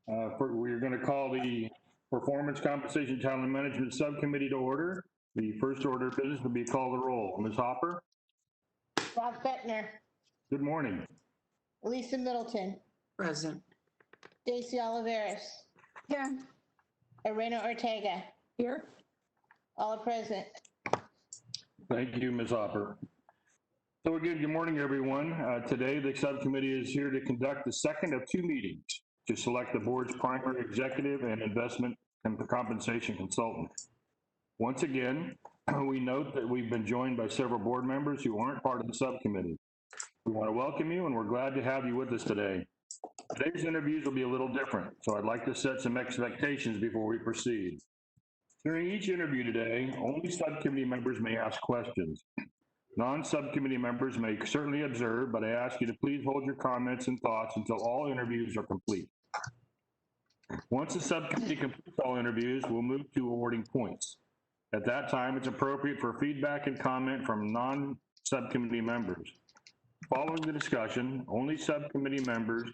We're going to call the Performance Compensation Talent Management Subcommittee to order. The first order of business will be call the roll. Ms. Hopper? Rob Bettner. Good morning. Lisa Middleton. Present. Stacy Oliveris. Here. Irena Ortega. Here. All are present. Thank you, Ms. Hopper. So again, good morning, everyone. Today, the subcommittee is here to conduct the second of two meetings to select the board's primary executive and investment and compensation consultant. Once again, we note that we've been joined by several board members who aren't part of the subcommittee. We want to welcome you, and we're glad to have you with us today. Today's interviews will be a little different, so I'd like to set some expectations before we proceed. During each interview today, only subcommittee members may ask questions. Non-subcommittee members may certainly observe, but I ask you to please hold your comments and thoughts until all interviews are complete. Once the subcommittee completes all interviews, we'll move to awarding points. At that time, it's appropriate for feedback and comment from non-subcommittee members. Following the discussion, only subcommittee members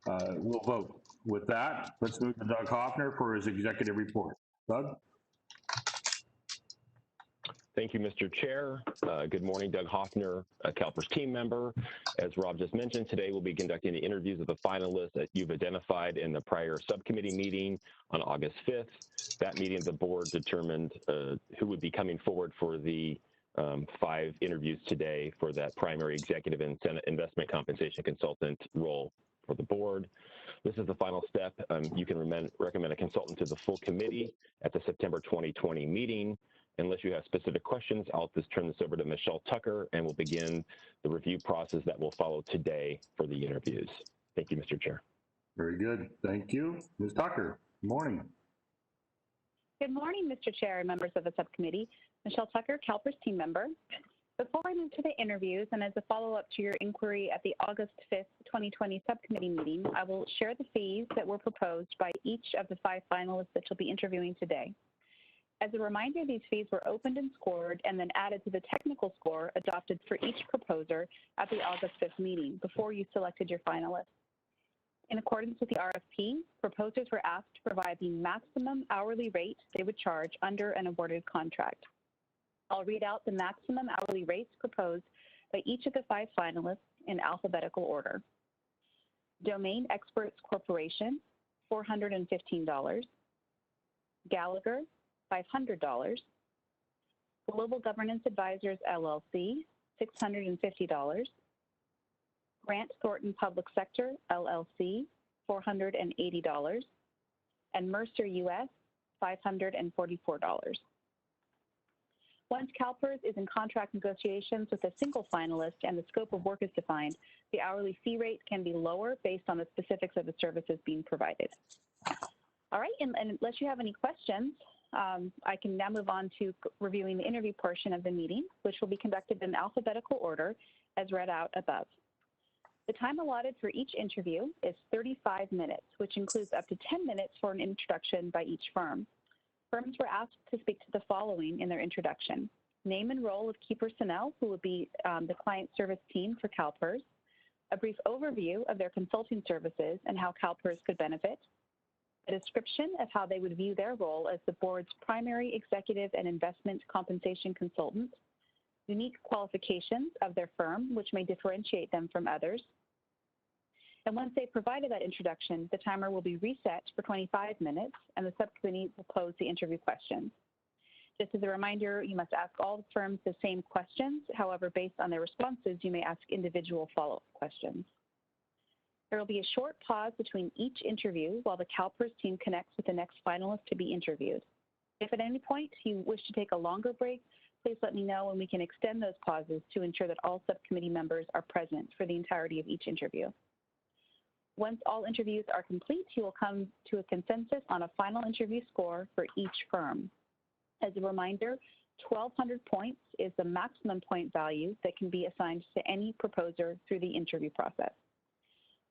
will vote. With that, let's move to Doug Hoffner for his executive report. Doug? Thank you, Mr. Chair. Good morning, Doug Hoffner, a CalPERS team member. As Rob just mentioned, today we'll be conducting the interviews of the finalists that you've identified in the prior subcommittee meeting on August 5th. That meeting, the board determined who would be coming forward for the 5 interviews today for that primary executive and investment compensation consultant role for the board. This is the final step. You can recommend a consultant to the full committee at the September 2020 meeting. Unless you have specific questions, I'll just turn this over to Michelle Tucker, and we'll begin the review process that will follow today for the interviews. Thank you, Mr. Chair. Very good. Thank you. Ms. Tucker, good morning. Good morning, Mr. Chair and members of the subcommittee. Michelle Tucker, CalPERS team member. Before I move to the interviews, and as a follow-up to your inquiry at the August 5th, 2020 subcommittee meeting, I will share the fees that were proposed by each of the 5 finalists that you'll be interviewing today. As a reminder, these fees were opened and scored and then added to the technical score adopted for each proposer at the August 5th meeting before you selected your finalists. In accordance with the RFP, proposers were asked to provide the maximum hourly rate they would charge under an awarded contract. I'll read out the maximum hourly rates proposed by each of the 5 finalists in alphabetical order. Domain Experts Corporation, $415. Gallagher, $500. Global Governance Advisors, LLC, $650. Grant Thornton Public Sector, LLC, $480. And Mercer US, $544. Once CalPERS is in contract negotiations with a single finalist and the scope of work is defined, the hourly fee rate can be lower based on the specifics of the services being provided. All right, and unless you have any questions, I can now move on to reviewing the interview portion of the meeting, which will be conducted in alphabetical order as read out above. The time allotted for each interview is 35 minutes, which includes up to 10 minutes for an introduction by each firm. Firms were asked to speak to the following in their introduction: name and role of key personnel who will be the client service team for CalPERS, a brief overview of their consulting services and how CalPERS could benefit, a description of how they would view their role as the board's primary executive and investment compensation consultant, unique qualifications of their firm, which may differentiate them from others. And once they've provided that introduction, the timer will be reset for 25 minutes, and the subcommittee will pose the interview questions. Just as a reminder, you must ask all the firms the same questions. However, based on their responses, you may ask individual follow-up questions. There will be a short pause between each interview while the CalPERS team connects with the next finalist to be interviewed. If at any point you wish to take a longer break, please let me know and we can extend those pauses to ensure that all subcommittee members are present for the entirety of each interview. Once all interviews are complete, you will come to a consensus on a final interview score for each firm. As a reminder, 1,200 points is the maximum point value that can be assigned to any proposer through the interview process.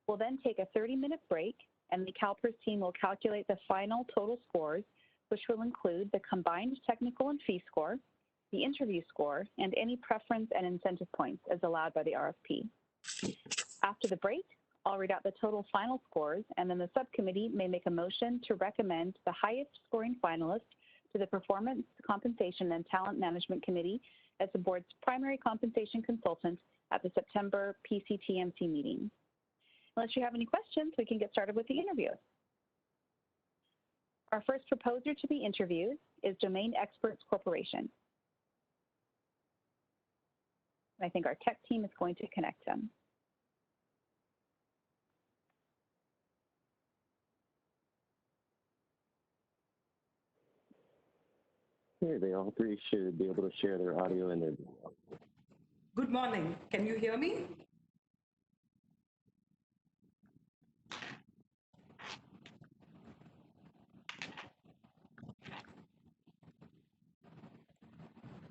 We'll then take a 30-minute break, and the CalPERS team will calculate the final total scores, which will include the combined technical and fee score, the interview score, and any preference and incentive points as allowed by the RFP. After the break, I'll read out the total final scores, and then the subcommittee may make a motion to recommend the highest scoring finalist to the Performance, Compensation, and Talent Management Committee as the board's primary compensation consultant at the September PCTMC meeting. Unless you have any questions, we can get started with the interview. Our first proposer to be interviewed is Domain Experts Corporation. I think our tech team is going to connect them. Here, they all three should be able to share their audio and their video. Good morning. Can you hear me?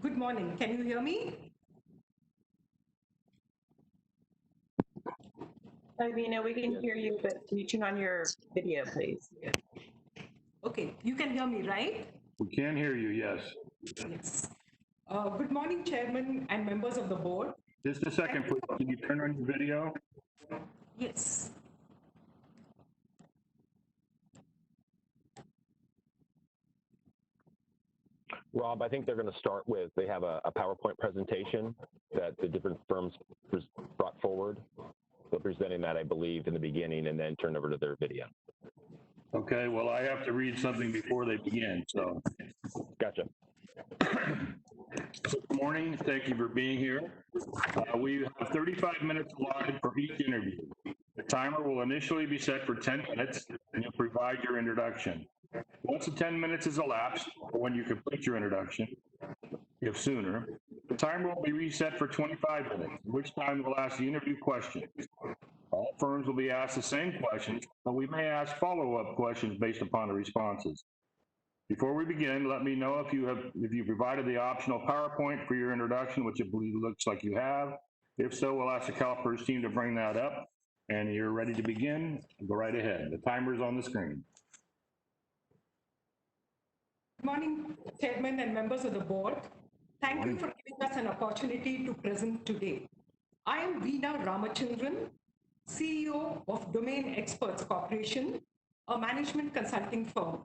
Good morning. Can you hear me? Ivina, we can hear you, but can you turn on your video, please? Okay, you can hear me, right? We can hear you, yes. Yes. Good morning, Chairman and members of the board. Just a second, please. Can you turn on your video? Yes. Rob, I think they're going to start with, they have a PowerPoint presentation that the different firms brought forward. So presenting that, I believe, in the beginning and then turn over to their video. Okay, well, I have to read something before they begin, so. Gotcha. So, good morning. Thank you for being here. We have 35 minutes allotted for each interview. The timer will initially be set for 10 minutes, and you'll provide your introduction. Once the 10 minutes is elapsed, or when you complete your introduction, if sooner, the timer will be reset for 25 minutes, at which time we'll ask the interview questions. All firms will be asked the same questions, but we may ask follow-up questions based upon the responses. Before we begin, let me know if you provided the optional PowerPoint for your introduction, which I believe looks like you have. If so, we'll ask the CalPERS team to bring that up, and you're ready to begin. Go right ahead. The timer is on the screen. Good morning, Chairman and members of the board. Thank you for giving us an opportunity to present today. I am Veena Ramachandran, CEO of Domain Experts Corporation, a management consulting firm.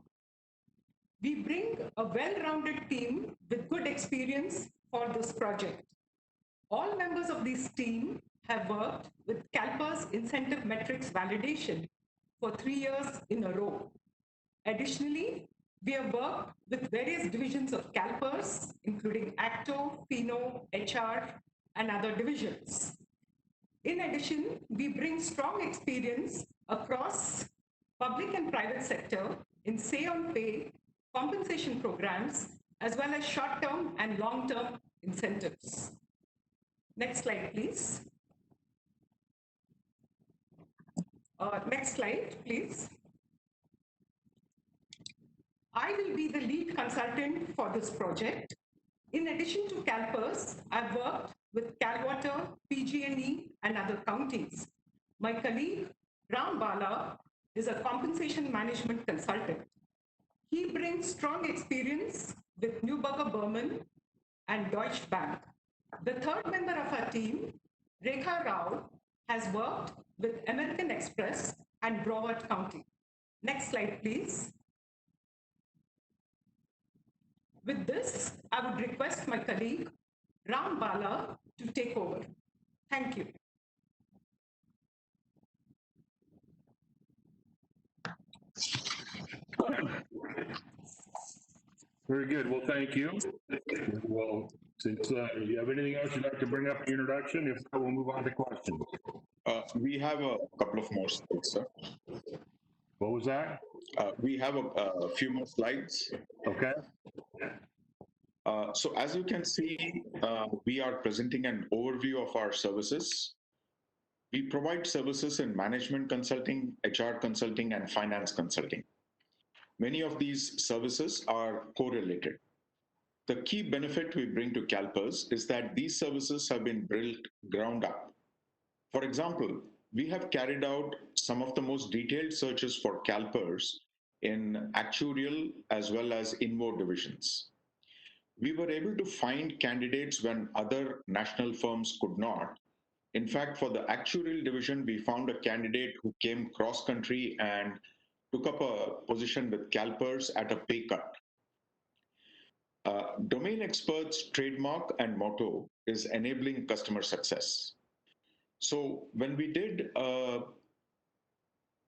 We bring a well-rounded team with good experience for this project. All members of this team have worked with CalPERS incentive metrics validation for 3 years in a row. Additionally, we have worked with various divisions of CalPERS, including ACTO, FINO, HR, and other divisions. In addition, we bring strong experience across public and private sector in say-on-pay compensation programs, as well as short-term and long-term incentives. Next slide, please. Next slide, please. I will be the lead consultant for this project. In addition to CalPERS, I've worked with CalWater, PG&E, and other counties. My colleague, Ram Bala, is a compensation management consultant. He brings strong experience with Neuberger Berman and Deutsche Bank. The third member of our team, Rekha Rao, has worked with American Express and Broward County. Next slide, please. With this, I would request my colleague, Ram Bala, to take over. Thank you. Very good. Well, thank you. Well, since you have anything else you'd like to bring up in the introduction, if so, we'll move on to questions. We have a couple of more slides, sir. What was that? We have a few more slides. Okay. So as you can see, we are presenting an overview of our services. We provide services in management consulting, HR consulting, and finance consulting. Many of these services are correlated. The key benefit we bring to CalPERS is that these services have been built ground up. For example, we have carried out some of the most detailed searches for CalPERS in actuarial as well as InMo divisions. We were able to find candidates when other national firms could not, In fact, for the actuarial division, we found a candidate who came cross-country and took up a position with CalPERS at a pay cut. Domain experts' trademark and motto is enabling customer success. So when we did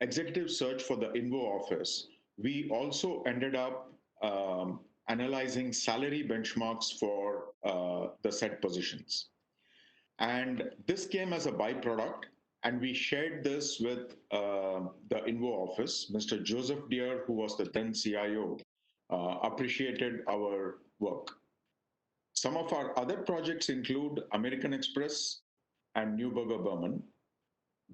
executive search for the Invo office, we also ended up analyzing salary benchmarks for the said positions. And this came as a byproduct, and we shared this with the Invo office. Mr. Joseph Deere, who was the then CIO, appreciated our work. Some of our other projects include American Express and Neuberger Berman.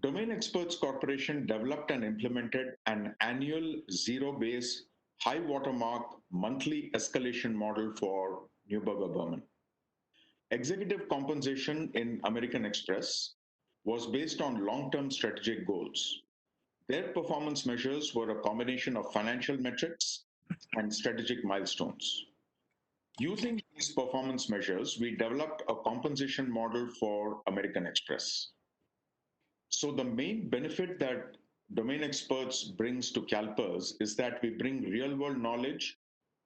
Domain Experts Corporation developed and implemented an annual zero-based high watermark monthly escalation model for Neuberger Berman. Executive compensation in American Express was based on long-term strategic goals. Their performance measures were a combination of financial metrics and strategic milestones. Using these performance measures, we developed a compensation model for American Express. So the main benefit that Domain Experts brings to CalPERS is that we bring real-world knowledge,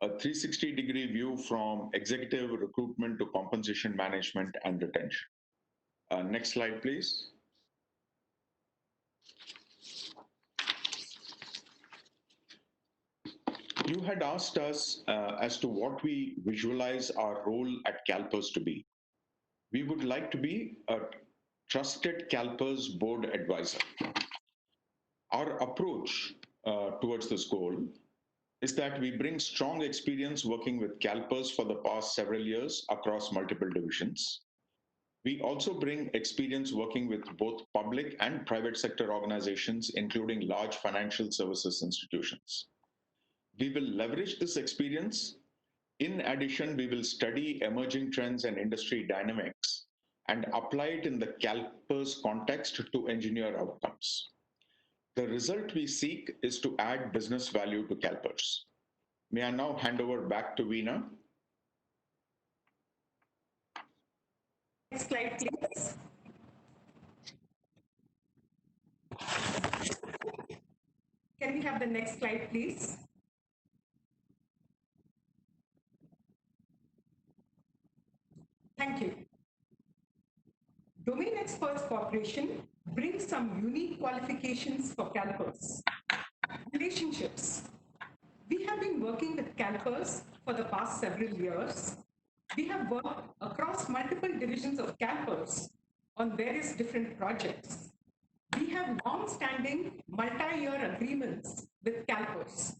a 360-degree view from executive recruitment to compensation management and retention. Next slide, please. You had asked us as to what we visualize our role at CalPERS to be. We would like to be a trusted CalPERS board advisor. Our approach towards this goal is that we bring strong experience working with CalPERS for the past several years across multiple divisions. We also bring experience working with both public and private sector organizations, including large financial services institutions. We will leverage this experience. In addition, we will study emerging trends and industry dynamics and apply it in the CalPERS context to engineer outcomes. The result we seek is to add business value to CalPERS. May I now hand over back to Veena? Next slide, please. Can we have the next slide, please? Thank you. Domain Experts Corporation brings some unique qualifications for CalPERS. Relationships. We have been working with CalPERS for the past several years. We have worked across multiple divisions of CalPERS on various different projects. We have long-standing multi-year agreements with CalPERS.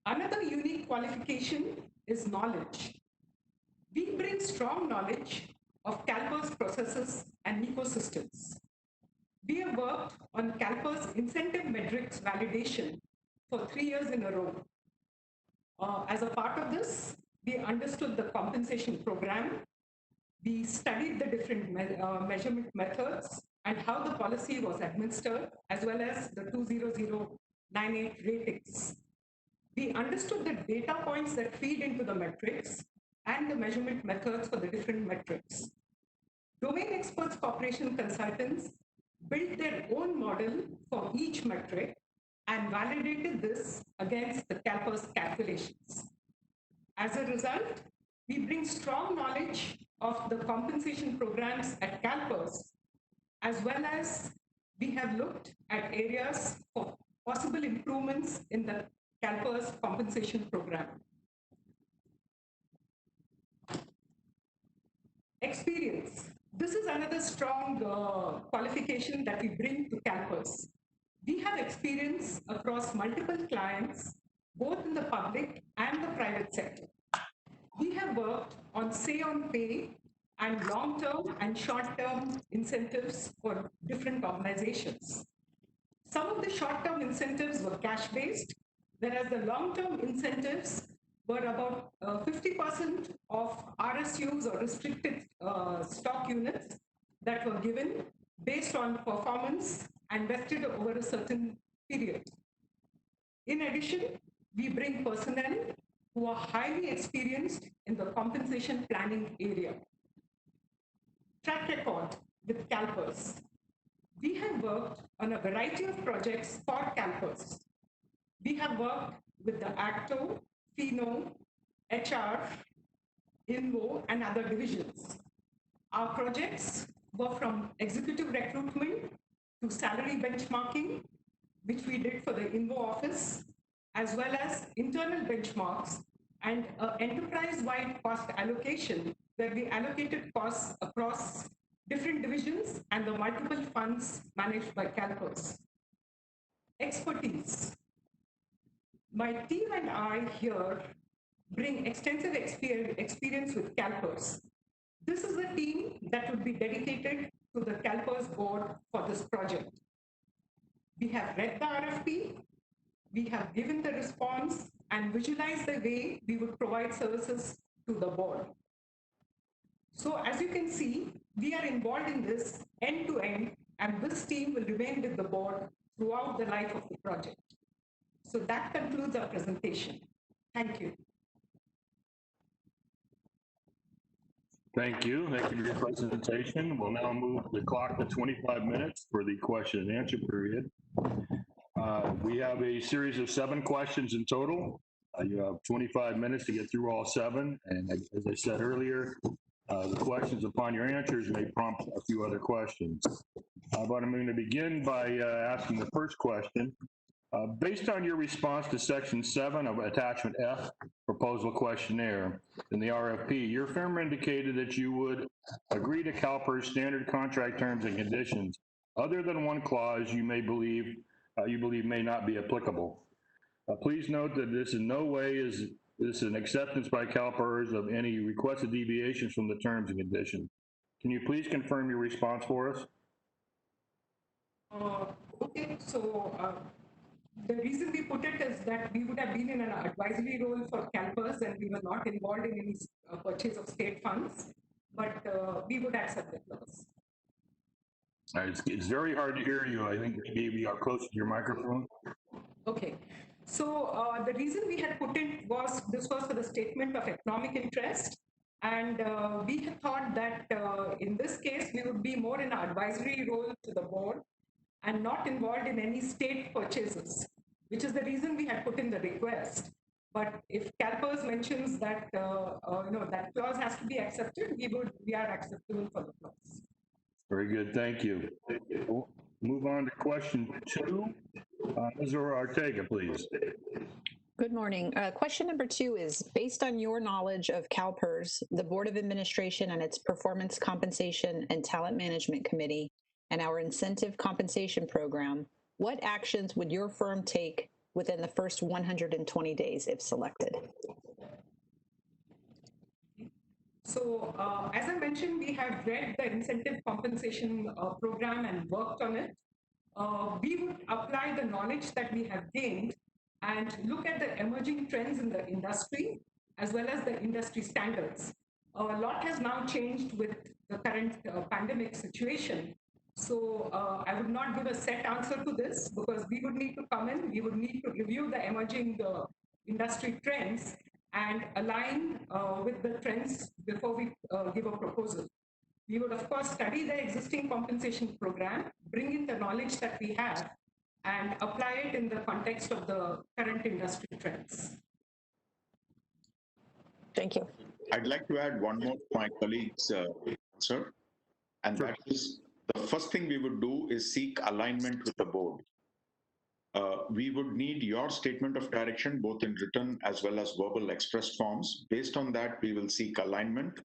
Another unique qualification is knowledge. We bring strong knowledge of CalPERS processes and ecosystems. We have worked on CalPERS incentive metrics validation for 3 years in a row. As a part of this, we understood the compensation program. We studied the different measurement methods and how the policy was administered, as well as the 20098 ratings. We understood the data points that feed into the metrics and the measurement methods for the different metrics. Domain Experts Corporation consultants built their own model for each metric and validated this against the CalPERS calculations. As a result, we bring strong knowledge of the compensation programs at CalPERS, as well as we have looked at areas for possible improvements in the CalPERS compensation program. Experience. This is another strong qualification that we bring to CalPERS. We have experience across multiple clients, both in the public and the private sector. We have worked on say-on-pay and long-term and short-term incentives for different organizations. Some of the short-term incentives were cash-based, whereas the long-term incentives were about 50% of RSUs or restricted stock units that were given based on performance and vested over a certain period. In addition, we bring personnel who are highly experienced in the compensation planning area. Track record. with CalPERS. We have worked on a variety of projects for CalPERS. We have worked with the ACTO, FINO, HR, INVO, and other divisions. Our projects were from executive recruitment to salary benchmarking, which we did for the INVO office, as well as internal benchmarks and enterprise-wide cost allocation, where we allocated costs across different divisions and the multiple funds managed by CalPERS. Expertise. My team and I here bring extensive experience with CalPERS. This is a team that would be dedicated to the CalPERS board for this project. We have read the RFP, we have given the response and visualized the way we would provide services to the board. So as you can see, we are involved in this end to end, and this team will remain with the board throughout the life of the project. So that concludes our presentation. Thank you. Thank you. Thank you for your presentation. We'll now move the clock to 25 minutes for the question and answer period. We have a series of 7 questions in total. You have 25 minutes to get through all 7. And as I said earlier, the questions upon your answers may prompt a few other questions. But I'm going to begin by asking the first question. Based on your response to Section 7 of Attachment F, Proposal Questionnaire in the RFP, your firm indicated that you would agree to CalPERS standard contract terms and conditions, other than one clause you believe may not be applicable. Please note that this in no way is an acceptance by CalPERS of any requested deviations from the terms and conditions. Can you please confirm your response for us? Okay, so the reason we put it is that we would have been in an advisory role for CalPERS and we were not involved in any purchase of state funds, but we would accept the clause. It's very hard to hear you. I think maybe you are close to your microphone. Okay, so the reason we had put it was this was for the statement of economic interest, and we had thought that in this case we would be more in an advisory role to the board and not involved in any state purchases, which is the reason we had put in the request. But if CalPERS mentions that that clause has to be accepted, we are acceptable for the clause. Very good, thank you. We'll move on to question 2. Ms. Ortega, please. Good morning. Question number 2 is, based on your knowledge of CalPERS, the Board of Administration and its Performance Compensation and Talent Management Committee, and our incentive compensation program, what actions would your firm take within the first 120 days if selected? So as I mentioned, we have read the incentive compensation program and worked on it. We would apply the knowledge that we have gained and look at the emerging trends in the industry as well as the industry standards. A lot has now changed with the current pandemic situation. So I would not give a set answer to this because we would need to come in, we would need to review the emerging industry trends and align with the trends before we give a proposal. We would, of course, study the existing compensation program, bring in the knowledge that we have, and apply it in the context of the current industry trends. Thank you. I'd like to add one more to my colleagues' answer, and that is the first thing we would do is seek alignment with the board. We would need your statement of direction, both in written as well as verbal express forms. Based on that, we will seek alignment.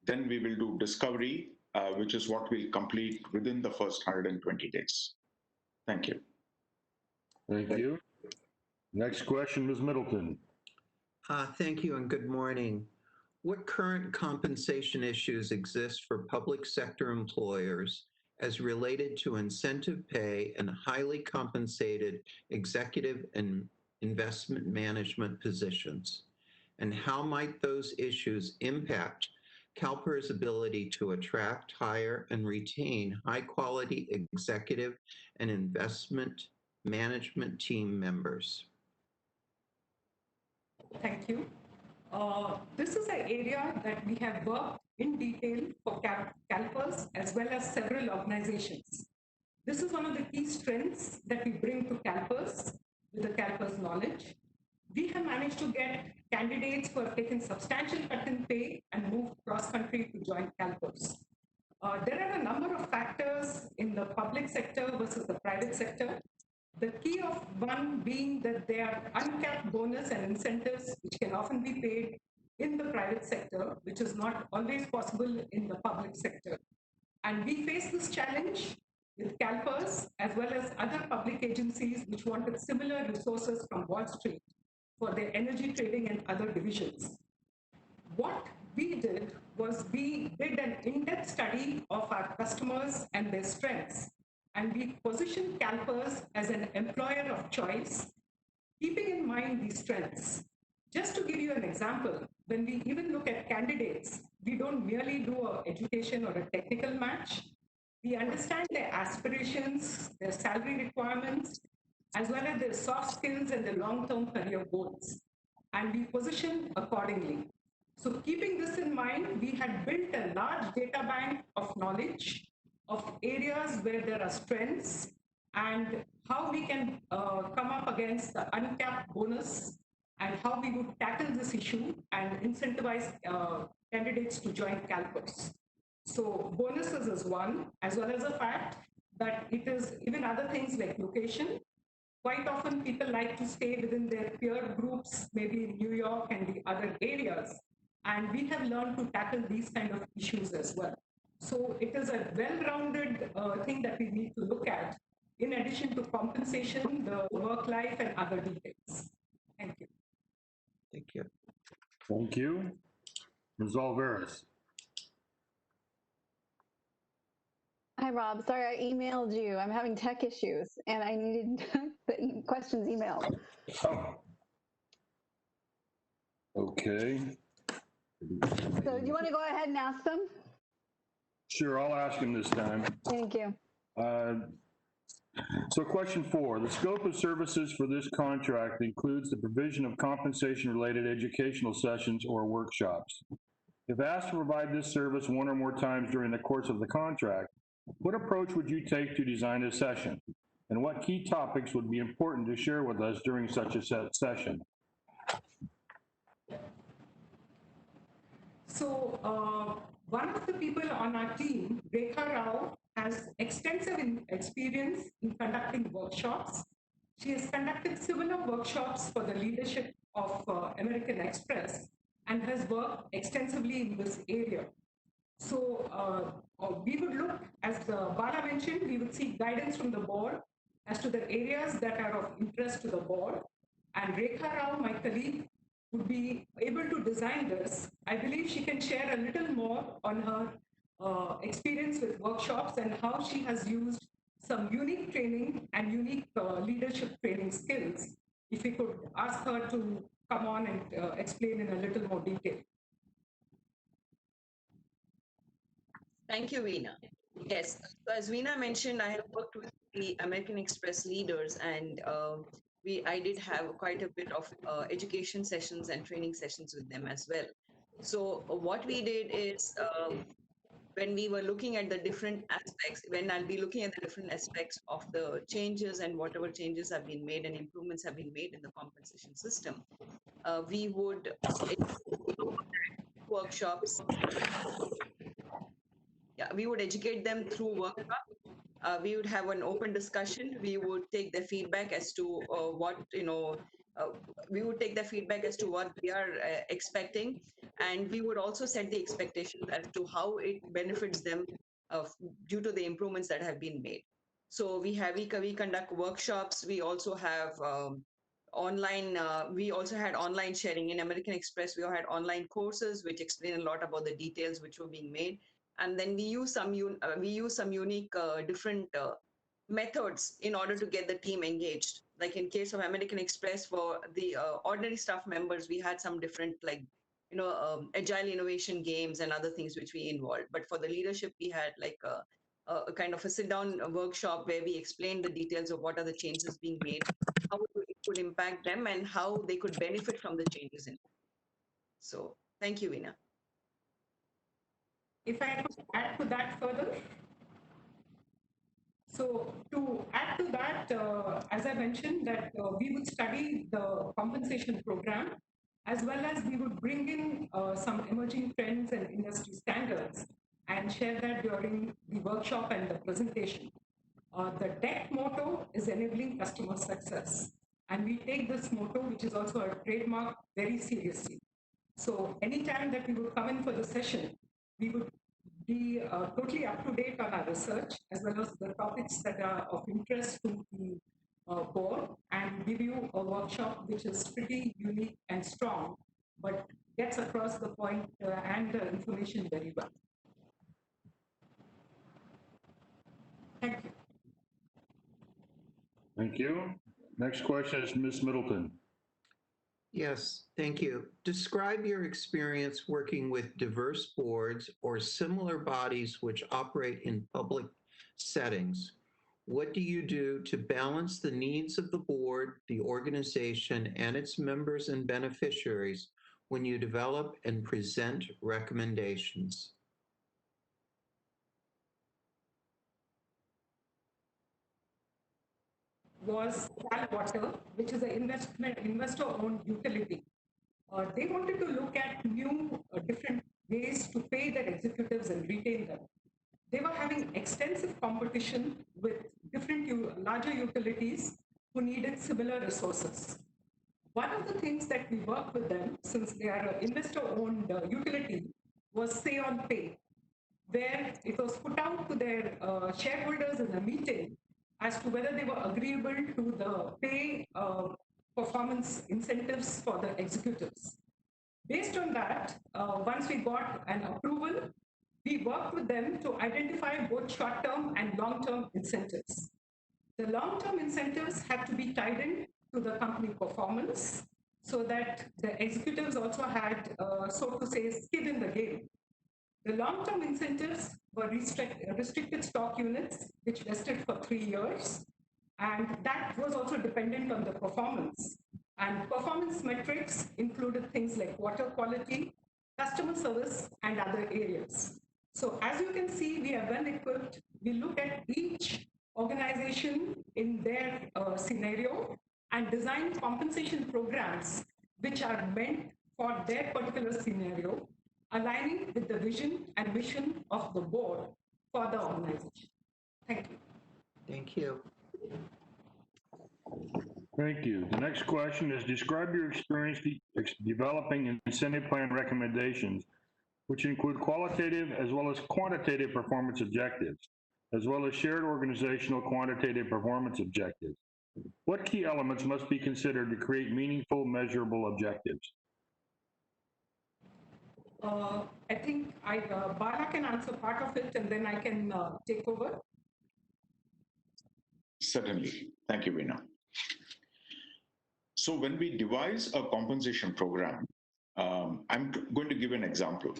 Then we will do discovery, which is what we'll complete within the first 120 days. Thank you. Thank you. Next question, Ms. Middleton. Thank you and good morning. What current compensation issues exist for public sector employers as related to incentive pay and highly compensated executive and investment management positions? And how might those issues impact CalPERS' ability to attract, hire, and retain high-quality executive and investment management team members? Thank you. This is an area that we have worked in detail for CalPERS as well as several organizations. This is one of the key strengths that we bring to CalPERS with the CalPERS knowledge. We have managed to get candidates who have taken substantial cut in pay and moved cross-country to join CalPERS. There are a number of factors in the public sector versus the private sector. The key of one being that there are uncapped bonus and incentives which can often be paid in the private sector, which is not always possible in the public sector. And we face this challenge with CalPERS as well as other public agencies which wanted similar resources from Wall Street for their energy trading and other divisions. What we did was we did an in-depth study of our customers and their strengths, and we positioned CalPERS as an employer of choice, keeping in mind these strengths. Just to give you an example, when we even look at candidates, we don't merely do an education or a technical match. We understand their aspirations, their salary requirements, as well as their soft skills and their long-term career goals, and we position accordingly. So keeping this in mind, we had built a large data bank of knowledge of areas where there are strengths and how we can come up against the uncapped bonus and how we would tackle this issue and incentivize candidates to join CalPERS. So bonuses is one, as well as the fact that it is even other things like location. Quite often people like to stay within their peer groups, maybe in New York and the other areas. And we have learned to tackle these kind of issues as well. So it is a well-rounded thing that we need to look at, in addition to compensation, the work life and other details. Thank you. Thank you. Thank you. Ms. Alvarez. Hi, Rob. Sorry, I emailed you. I'm having tech issues, and I needed the questions emailed. Oh. Okay. So do you want to go ahead and ask them? Sure, I'll ask him this time. Thank you. So question 4, the scope of services for this contract includes the provision of compensation-related educational sessions or workshops. If asked to provide this service one or more times during the course of the contract, what approach would you take to design a session? And what key topics would be important to share with us during such a session? So one of the people on our team, Rekha Rao, has extensive experience in conducting workshops. She has conducted similar workshops for the leadership of American Express and has worked extensively in this area. So we would look, as Bala mentioned, we would seek guidance from the board as to the areas that are of interest to the board. And Rekha Rao, my colleague, would be able to design this. I believe she can share a little more on her experience with workshops and how she has used some unique training and unique leadership training skills. If we could ask her to come on and explain in a little more detail. Thank you, Veena. Yes, so as Veena mentioned, I have worked with the American Express leaders, and I did have quite a bit of education sessions and training sessions with them as well. So what we did is when we were looking at the different aspects, when I'll be looking at the different aspects of the changes and whatever changes have been made and improvements have been made in the compensation system, we would workshops. Yeah, we would educate them through workshops. We would have an open discussion. We would take their feedback as to what, we would take their feedback as to what we are expecting. And we would also set the expectations as to how it benefits them due to the improvements that have been made. So we conduct workshops. We also have online, we also had online sharing. In American Express, we had online courses which explain a lot about the details which were being made. And then we use some unique different methods in order to get the team engaged. Like in case of American Express, for the ordinary staff members, we had some different agile innovation games and other things which we involved. But for the leadership, we had like a kind of a sit-down workshop where we explained the details of what are the changes being made, how it would impact them, and how they could benefit from the changes in. So thank you, Veena. If I could add to that further, so to add to that, as I mentioned, that we would study the compensation program, as well as we would bring in some emerging trends and industry standards and share that during the workshop and the presentation. The DEC motto is enabling customer success. And we take this motto, which is also a trademark, very seriously. So anytime that we would come in for the session, we would be totally up to date on our research, as well as the topics that are of interest to the board, and give you a workshop which is pretty unique and strong, but gets across the point and the information very well. Thank you. Thank you. Next question is Ms. Middleton. Yes, thank you. Describe your experience working with diverse boards or similar bodies which operate in public settings. What do you do to balance the needs of the board, the organization, and its members and beneficiaries when you develop and present recommendations? Was CalWater, which is an investor-owned utility. They wanted to look at new, different ways to pay their executives and retain them. They were having extensive competition with different larger utilities who needed similar resources. One of the things that we worked with them, since they are an investor-owned utility, was Say on Pay, where it was put out to their shareholders in a meeting as to whether they were agreeable to the pay performance incentives for the executives. Based on that, once we got an approval, we worked with them to identify both short-term and long-term incentives. The long-term incentives have to be tied in to the company performance so that the executives also had, so to say, skin in the game. The long-term incentives were restricted stock units, which vested for 3 years, and that was also dependent on the performance. And performance metrics included things like water quality, customer service, and other areas. So as you can see, we are well equipped. We look at each organization in their scenario and design compensation programs which are meant for their particular scenario, aligning with the vision and mission of the board for the organization. Thank you. Thank you. Thank you. The next question is describe your experience developing incentive plan recommendations, which include qualitative as well as quantitative performance objectives, as well as shared organizational quantitative performance objectives. What key elements must be considered to create meaningful, measurable objectives? I think Bala can answer part of it, and then I can take over. Certainly. Thank you, Veena. So when we devise a compensation program, I'm going to give an example.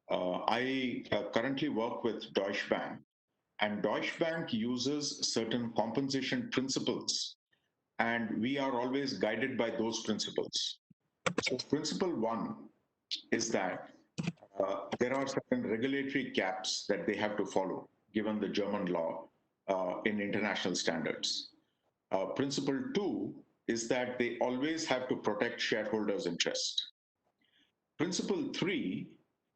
I currently work with Deutsche Bank, and Deutsche Bank uses certain compensation principles, and we are always guided by those principles. So principle one is that there are certain regulatory caps that they have to follow, given the German law in international standards. Principle two is that they always have to protect shareholders' interest. Principle three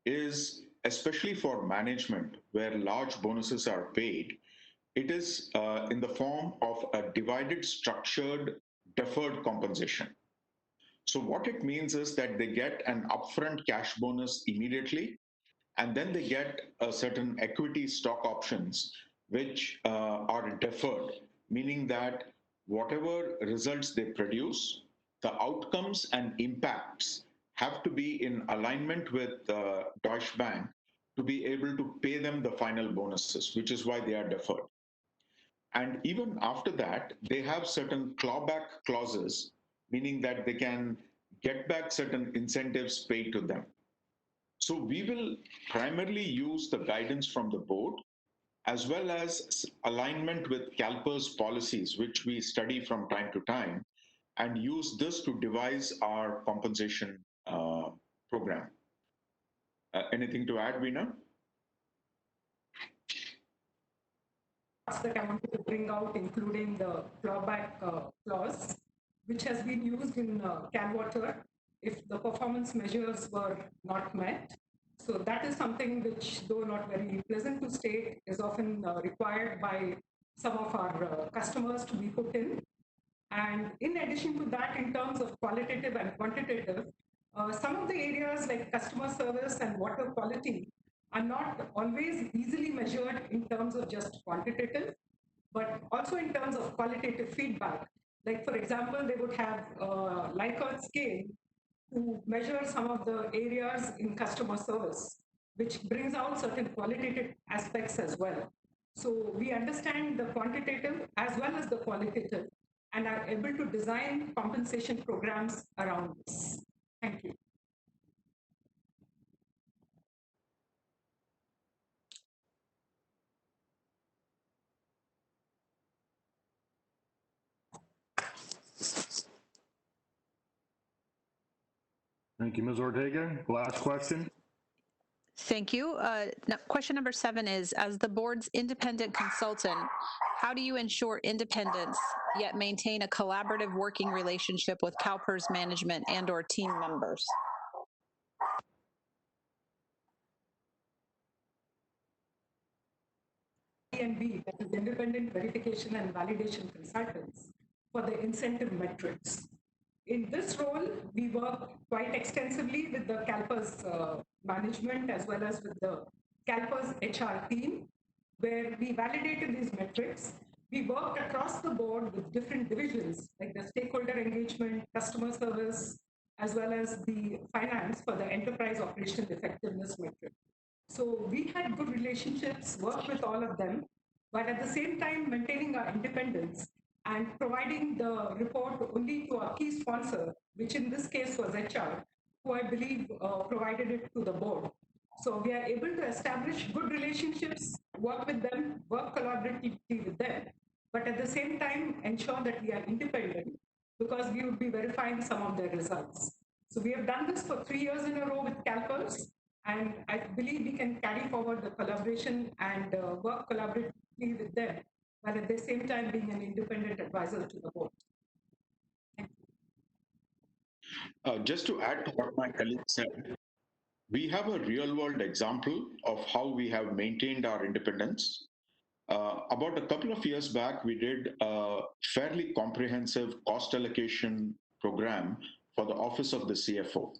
is, especially for management, where large bonuses are paid, it is in the form of a divided, structured, deferred compensation. So what it means is that they get an upfront cash bonus immediately, and then they get a certain equity stock options, which are deferred, meaning that whatever results they produce, the outcomes and impacts have to be in alignment with Deutsche Bank to be able to pay them the final bonuses, which is why they are deferred. And even after that, they have certain clawback clauses, meaning that they can get back certain incentives paid to them. So we will primarily use the guidance from the board as well as alignment with CalPERS policies, which we study from time to time, and use this to devise our compensation program. Anything to add, Veena? that I wanted to bring out, including the clawback clause, which has been used in CalWater if the performance measures were not met. So that is something which, though not very pleasant to state, is often required by some of our customers to be put in. And in addition to that, in terms of qualitative and quantitative, some of the areas like customer service and water quality are not always easily measured in terms of just quantitative, but also in terms of qualitative feedback. Like, for example, they would have a Likert scale to measure some of the areas in customer service, which brings out certain qualitative aspects as well. So we understand the quantitative as well as the qualitative and are able to design compensation programs around this. Thank you. Thank you, Ms. Ortega. Last question. Thank you. Question number 7 is, as the board's independent consultant, how do you ensure independence yet maintain a collaborative working relationship with CalPERS management and/or team members? INV, that is Independent Verification and Validation Consultants, for the incentive metrics. In this role, we work quite extensively with the CalPERS management as well as with the CalPERS HR team, where we validated these metrics. We worked across the board with different divisions, like the stakeholder engagement, customer service, as well as the finance for the enterprise operational effectiveness metric. So we had good relationships, worked with all of them, but at the same time maintaining our independence and providing the report only to our key sponsor, which in this case was HR, who I believe provided it to the board. So we are able to establish good relationships, work with them, work collaboratively with them, but at the same time ensure that we are independent because we would be verifying some of their results. So we have done this for 3 years in a row with CalPERS, and I believe we can carry forward the collaboration and work collaboratively with them, while at the same time being an independent advisor to the board. Just to add to what my colleague said, we have a real world example of how we have maintained our independence. About a couple of years back, we did a fairly comprehensive cost allocation program for the office of the CFO.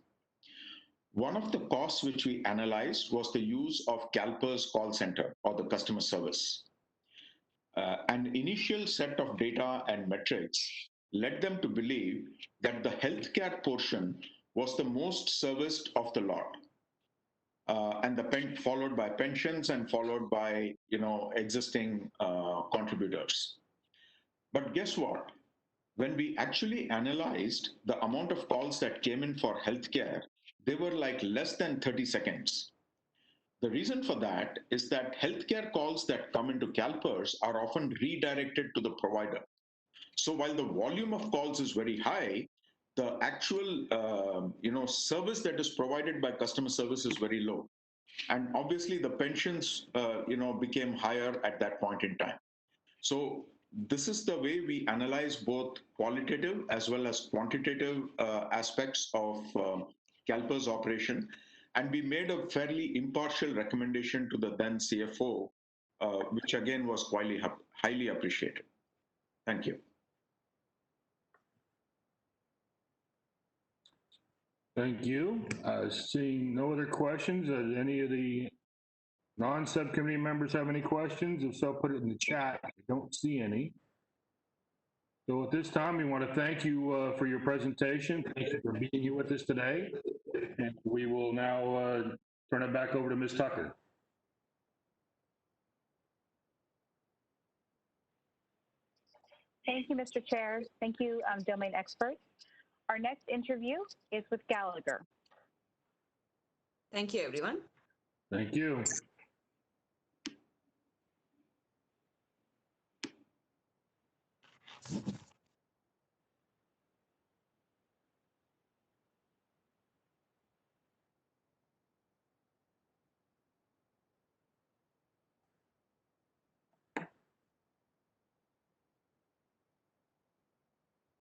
One of the costs which we analyzed was the use of CalPERS call center or the customer service. An initial set of data and metrics led them to believe that the healthcare portion was the most serviced of the lot. And followed by pensions and followed by existing contributors. But guess what? When we actually analyzed the amount of calls that came in for healthcare, they were like less than 30 seconds. The reason for that is that healthcare calls that come into CalPERS are often redirected to the provider. So while the volume of calls is very high, the actual service that is provided by customer service is very low. And obviously the pensions became higher at that point in time. So this is the way we analyze both qualitative as well as quantitative aspects of CalPERS operation. And we made a fairly impartial recommendation to the then CFO, which again was highly appreciated. Thank you. Thank you. Seeing no other questions, does any of the non-subcommittee members have any questions? If so, put it in the chat. I don't see any. So at this time, we want to thank you for your presentation. Thank you for being here with us today. And we will now turn it back over to Ms. Tucker. Thank you, Mr. Chair. Thank you, domain experts. Our next interview is with Gallagher. Thank you, everyone. Thank you.